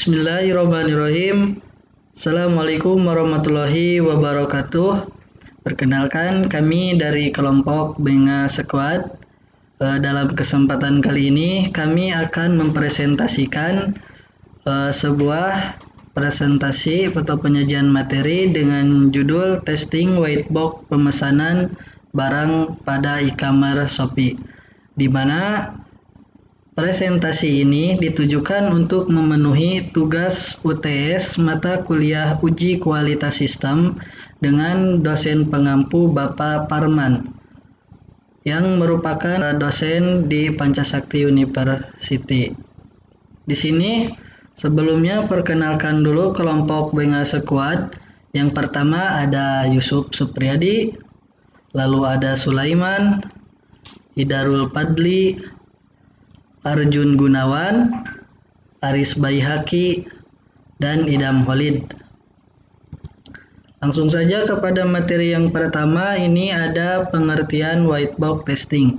Bismillahirrahmanirrahim. Assalamualaikum warahmatullahi wabarakatuh. Perkenalkan, kami dari kelompok Benga Squad. Dalam kesempatan kali ini kami akan mempresentasikan sebuah presentasi atau penyajian materi dengan judul Testing White Box Pemesanan Barang pada e-commerce Shopee, di mana presentasi ini ditujukan untuk memenuhi tugas UTS mata kuliah uji kualitas sistem dengan dosen pengampu Bapak Parman yang merupakan dosen di Pancasakti University. Di sini sebelumnya perkenalkan dulu kelompok Benga Squad. Yang pertama ada Yusuf Supriyadi, lalu ada Sulaiman, Hidarul Padli, Arjun Gunawan, Aris Baihaki, dan Idam Khalid. Langsung saja kepada materi yang pertama. Ini ada pengertian white box testing,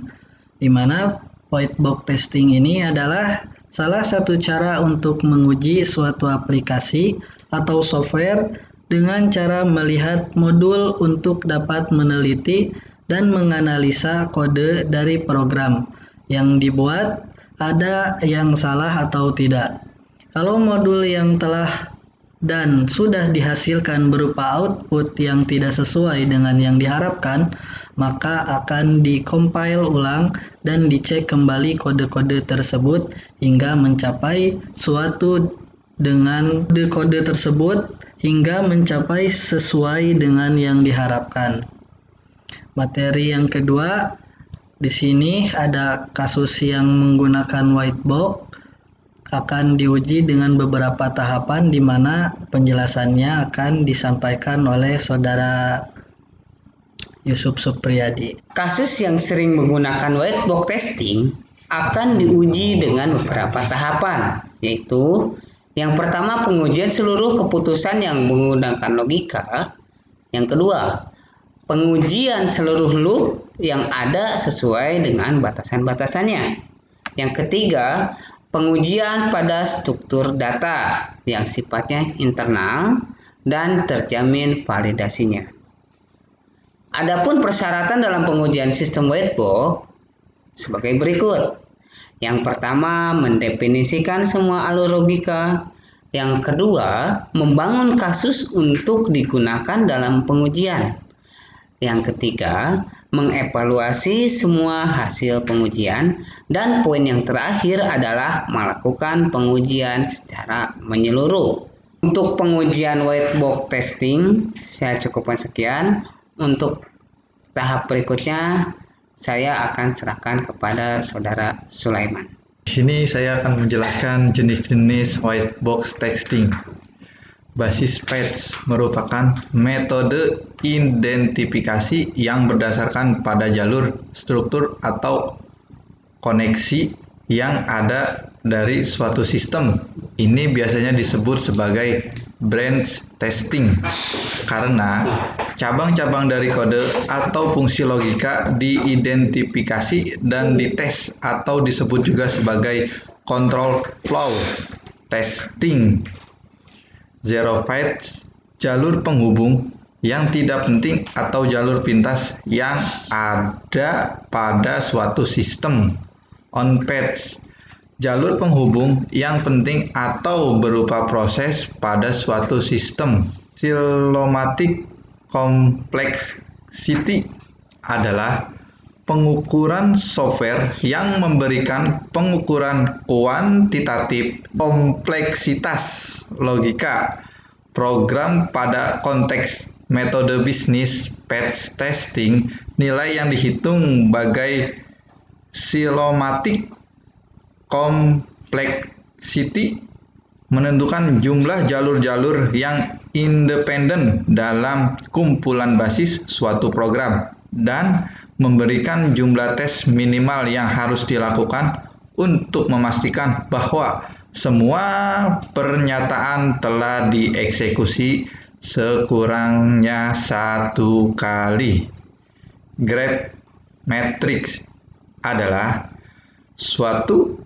di mana white box testing ini adalah salah satu cara untuk menguji suatu aplikasi atau software dengan cara melihat modul untuk dapat meneliti dan menganalisa kode dari program yang dibuat ada yang salah atau tidak. Kalau modul yang telah dan sudah dihasilkan berupa output yang tidak sesuai dengan yang diharapkan, maka akan dikompil ulang dan dicek kembali kode-kode tersebut hingga mencapai suatu dengan kode tersebut hingga mencapai sesuai dengan yang diharapkan. Materi yang kedua, di sini ada kasus yang menggunakan white box akan diuji dengan beberapa tahapan, di mana penjelasannya akan disampaikan oleh saudara Yusuf Supriyadi. Kasus yang sering menggunakan white box testing akan diuji dengan beberapa tahapan, yaitu yang pertama pengujian seluruh keputusan yang menggunakan logika, yang kedua pengujian seluruh loop yang ada sesuai dengan batasan-batasannya. Yang ketiga, pengujian pada struktur data yang sifatnya internal dan terjamin validasinya. Adapun persyaratan dalam pengujian sistem white box sebagai berikut. Yang pertama, mendefinisikan semua alur logika. Yang kedua, membangun kasus untuk digunakan dalam pengujian. Yang ketiga, mengevaluasi semua hasil pengujian, dan poin yang terakhir adalah melakukan pengujian secara menyeluruh. Untuk pengujian white box testing, saya cukupkan sekian. Untuk tahap berikutnya, saya akan serahkan kepada saudara Sulaiman. Di sini saya akan menjelaskan jenis-jenis white box testing. Basis PATS merupakan metode identifikasi yang berdasarkan pada jalur, struktur, atau koneksi yang ada dari suatu sistem. Ini biasanya disebut sebagai branch testing karena cabang-cabang dari kode atau fungsi logika diidentifikasi dan dites, atau disebut juga sebagai control flow testing. Zero Fetch, jalur penghubung yang tidak penting atau jalur pintas yang ada pada suatu sistem. On Patch, jalur penghubung yang penting atau berupa proses pada suatu sistem. Cyclomatic Complexity adalah pengukuran software yang memberikan pengukuran kuantitatif kompleksitas logika program pada konteks metode bisnis. Patch testing, nilai yang dihitung sebagai cyclomatic complexity menentukan jumlah jalur-jalur yang independen dalam kumpulan basis suatu program dan memberikan jumlah tes minimal yang harus dilakukan untuk memastikan bahwa semua pernyataan telah dieksekusi sekurangnya satu kali. Graph matrix adalah suatu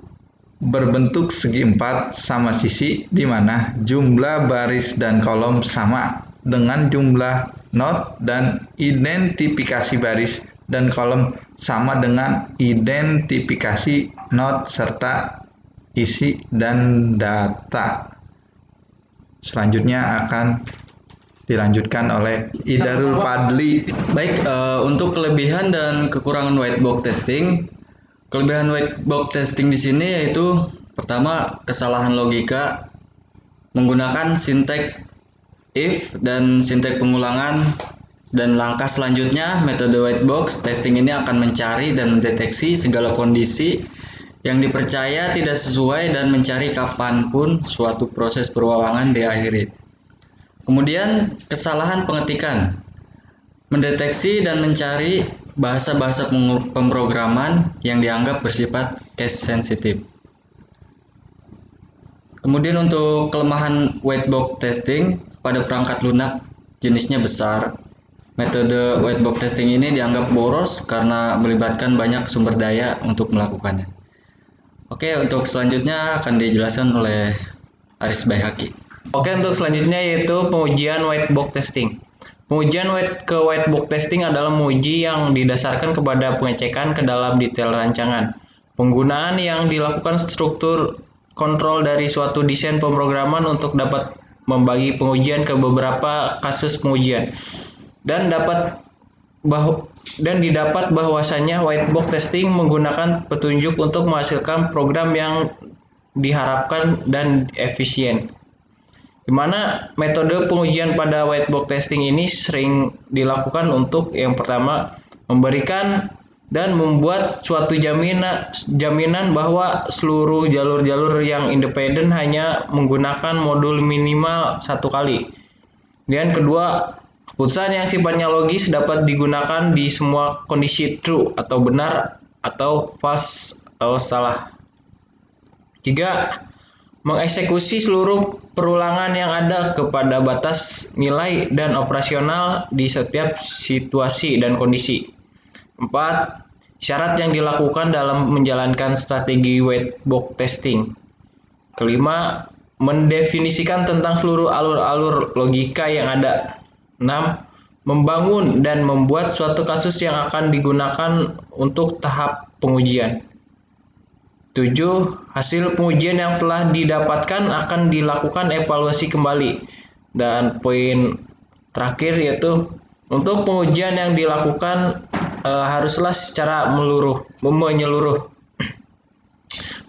berbentuk segi empat sama sisi di mana jumlah baris dan kolom sama dengan jumlah not dan identifikasi baris dan kolom sama dengan identifikasi not serta isi dan data. Selanjutnya akan dilanjutkan oleh Idarul Fadli. Baik, untuk kelebihan dan kekurangan white box testing. Kelebihan white box testing di sini yaitu pertama, kesalahan logika menggunakan sintek if dan sintek pengulangan, dan langkah selanjutnya metode white box testing ini akan mencari dan mendeteksi segala kondisi yang dipercaya tidak sesuai dan mencari kapanpun suatu proses perwawangan diakhiri. Kemudian kesalahan pengetikan, mendeteksi dan mencari bahasa-bahasa pemrograman yang dianggap bersifat case sensitive. Kemudian untuk kelemahan white box testing, pada perangkat lunak jenisnya besar, metode white box testing ini dianggap boros karena melibatkan banyak sumber daya untuk melakukannya. Oke, untuk selanjutnya akan dijelaskan oleh Aris Baihaqi. Oke, untuk selanjutnya yaitu pengujian white box testing. Pengujian white box testing adalah menguji yang didasarkan kepada pengecekan ke dalam detail rancangan. Penggunaan yang dilakukan struktur kontrol dari suatu desain pemrograman untuk dapat membagi pengujian ke beberapa kasus pengujian. Dan didapat bahwasannya white box testing menggunakan petunjuk untuk menghasilkan program yang diharapkan dan efisien. Di mana metode pengujian pada white box testing ini sering dilakukan untuk yang pertama, memberikan dan membuat suatu jaminan bahwa seluruh jalur-jalur yang independen hanya menggunakan modul minimal satu kali. Dan kedua, keputusan yang sifatnya logis dapat digunakan di semua kondisi true atau benar atau false atau salah. 3. Mengeksekusi seluruh perulangan yang ada kepada batas nilai dan operasional di setiap situasi dan kondisi. 4. Syarat yang dilakukan dalam menjalankan strategi white box testing. 5. Mendefinisikan tentang seluruh alur-alur logika yang ada. 6. Membangun dan membuat suatu kasus yang akan digunakan untuk tahap pengujian. 7. Hasil pengujian yang telah didapatkan akan dilakukan evaluasi kembali. Dan poin terakhir yaitu untuk pengujian yang dilakukan haruslah secara menyeluruh.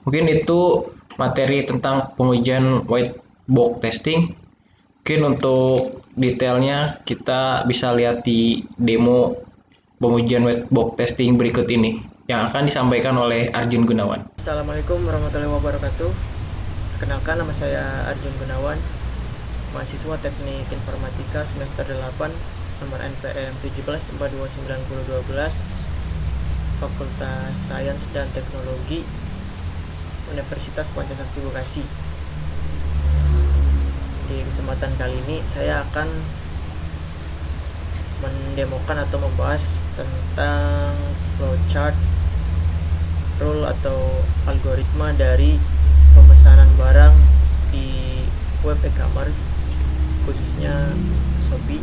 Mungkin itu materi tentang pengujian white box testing. Mungkin untuk detailnya kita bisa lihat di demo pengujian white box testing berikut ini yang akan disampaikan oleh Arjun Gunawan. Assalamualaikum warahmatullahi wabarakatuh. Perkenalkan, nama saya Arjun Gunawan, mahasiswa Teknik Informatika semester 8, nomor NPM 17429012, Fakultas Sains dan Teknologi, Universitas Pancasakti Bekasi. Di kesempatan kali ini saya akan mendemokan atau membahas tentang flowchart, rule atau algoritma dari pemesanan barang di web e-commerce, khususnya Shopee,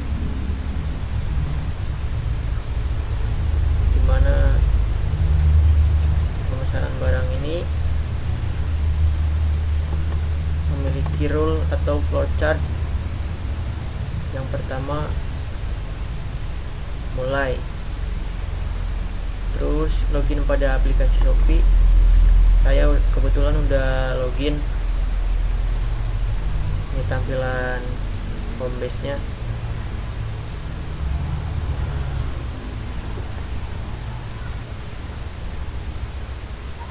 di mana pemesanan barang ini memiliki rule atau flowchart. Yang pertama, mulai, terus login pada aplikasi Shopee. Saya kebetulan udah login. Ini tampilan home base nya.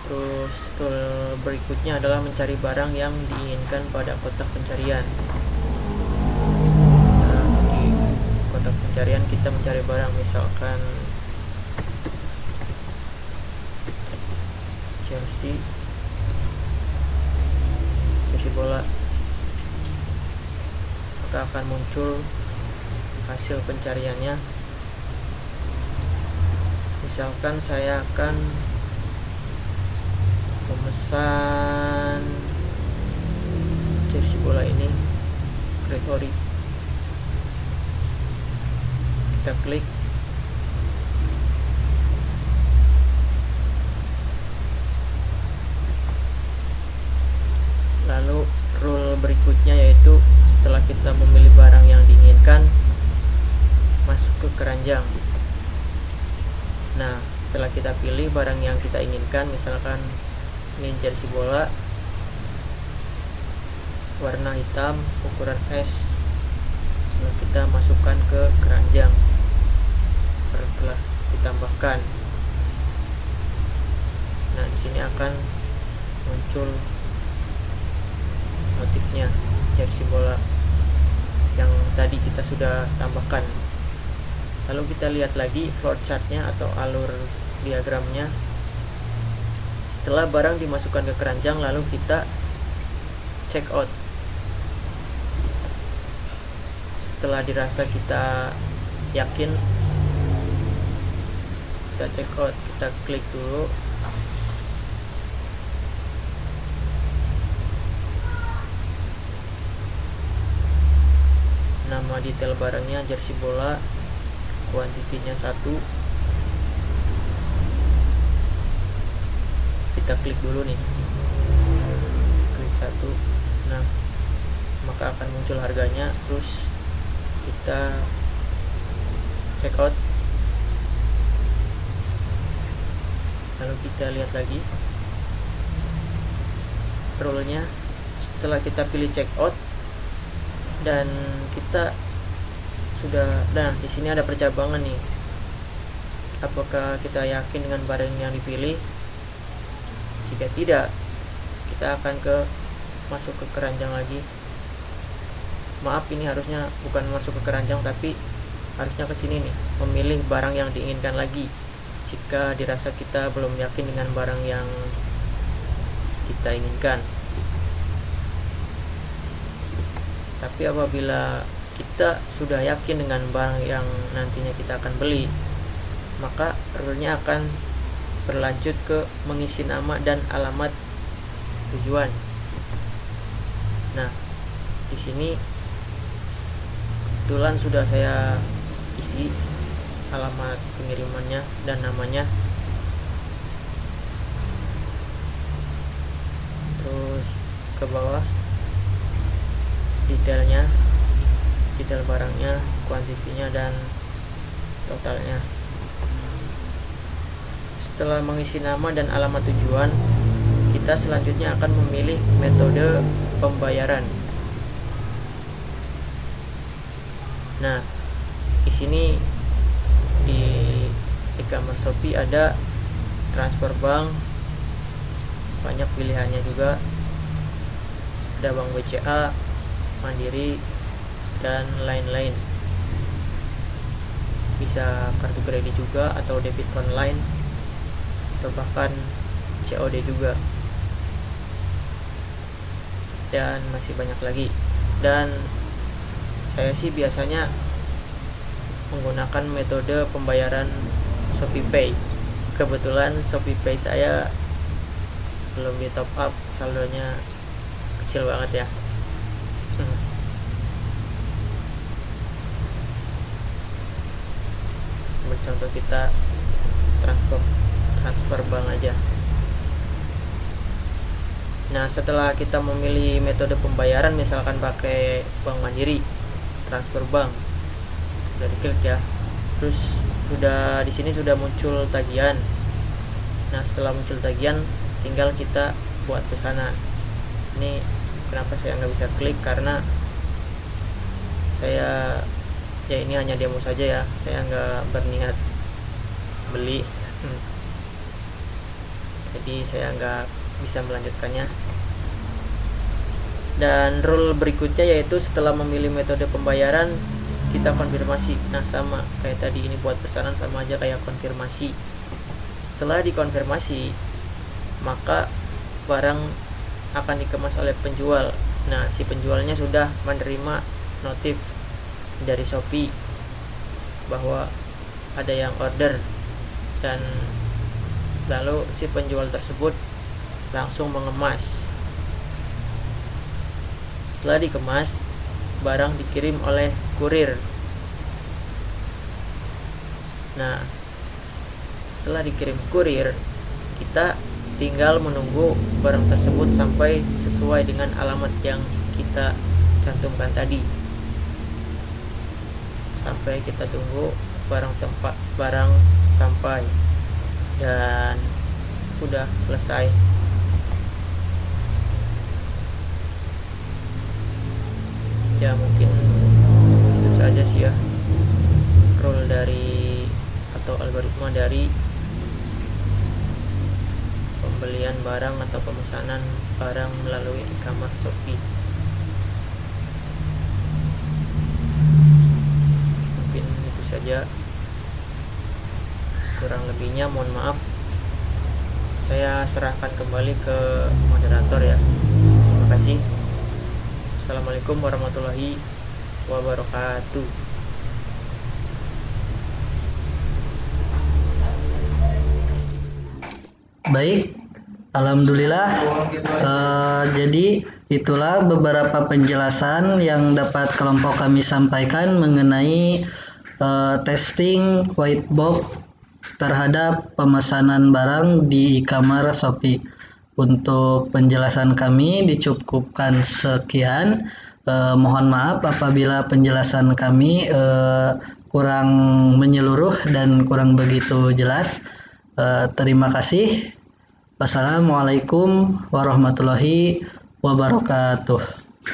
Terus tool berikutnya adalah mencari barang yang diinginkan pada kotak pencarian. Nah, di kotak pencarian kita mencari barang, misalkan Chelsea bola, maka akan muncul hasil pencariannya. Misalkan saya akan memesan jersey bola ini, Gregory. Kita klik. Lalu rule berikutnya yaitu setelah kita memilih barang yang diinginkan, masuk ke keranjang. Nah, setelah kita pilih barang yang kita inginkan, misalkan ini jersey bola warna hitam ukuran S, lalu kita masukkan ke keranjang. Setelah ditambahkan, nah di sini akan muncul motifnya jersey bola yang tadi kita sudah tambahkan. Lalu kita lihat lagi flow chartnya atau alur diagramnya. Setelah barang dimasukkan ke keranjang, lalu kita check out. Setelah dirasa kita yakin, kita check out, kita klik dulu. Nama detail barangnya jersey bola, kuantitinya 1. Kita klik dulu nih, klik 1. Nah, maka akan muncul harganya. Terus kita check out, lalu kita lihat lagi rule-nya. Setelah kita pilih check out dan kita sudah, nah di sini ada percabangan nih, apakah kita yakin dengan barang yang dipilih. Jika tidak, kita akan masuk ke keranjang lagi. Maaf, ini harusnya bukan masuk ke keranjang, tapi harusnya ke sini nih, memilih barang yang diinginkan lagi jika dirasa kita belum yakin dengan barang yang kita inginkan. Tapi apabila kita sudah yakin dengan barang yang nantinya kita akan beli, maka rule-nya akan berlanjut ke mengisi nama dan alamat tujuan. Nah, di sini kebetulan sudah saya isi alamat pengirimannya dan namanya. Terus ke bawah detailnya, detail barangnya, kuantitinya, dan totalnya. Setelah mengisi nama dan alamat tujuan, kita selanjutnya akan memilih metode pembayaran. Nah, di sini di e-commerce Shopee ada transfer bank, banyak pilihannya juga. Ada bank BCA, Mandiri, dan lain-lain. Bisa kartu kredit juga, atau debit online, atau bahkan COD juga, dan masih banyak lagi. Dan saya sih biasanya menggunakan metode pembayaran ShopeePay. Kebetulan ShopeePay saya belum di top up, saldonya kecil banget ya. Contoh kita transfer bank aja. Nah, setelah kita memilih metode pembayaran, misalkan pakai Bank Mandiri, transfer bank, sudah diklik ya. Terus sudah di sini sudah muncul tagihan. Nah, setelah muncul tagihan, tinggal kita buat pesanan. Ini kenapa saya nggak bisa klik, karena saya ya ini hanya demo saja ya, saya nggak berniat beli, jadi saya nggak bisa melanjutkannya. Dan rule berikutnya yaitu setelah memilih metode pembayaran, kita konfirmasi. Nah, sama kayak tadi, ini buat pesanan sama aja kayak konfirmasi. Setelah dikonfirmasi, maka barang akan dikemas oleh penjual. Nah, si penjualnya sudah menerima notif dari Shopee bahwa ada yang order, dan lalu si penjual tersebut langsung mengemas. Setelah dikemas, barang dikirim oleh kurir. Nah, setelah dikirim kurir, kita tinggal menunggu barang tersebut sampai sesuai dengan alamat yang kita cantumkan tadi. Sampai kita tunggu barang sampai dan udah selesai. Ya mungkin itu saja sih ya rule dari atau algoritma dari pembelian barang atau pemesanan barang melalui e-commerce Shopee. Mungkin itu saja, kurang lebihnya mohon maaf. Saya serahkan kembali ke moderator ya. Terima kasih. Assalamualaikum warahmatullahi wabarakatuh. Baik, alhamdulillah. Jadi itulah beberapa penjelasan yang dapat kelompok kami sampaikan mengenai testing white box terhadap pemesanan barang di e-commerce Shopee. Untuk penjelasan kami dicukupkan sekian. Mohon maaf apabila penjelasan kami kurang menyeluruh dan kurang begitu jelas. Terima kasih. Wassalamualaikum warahmatullahi wabarakatuh.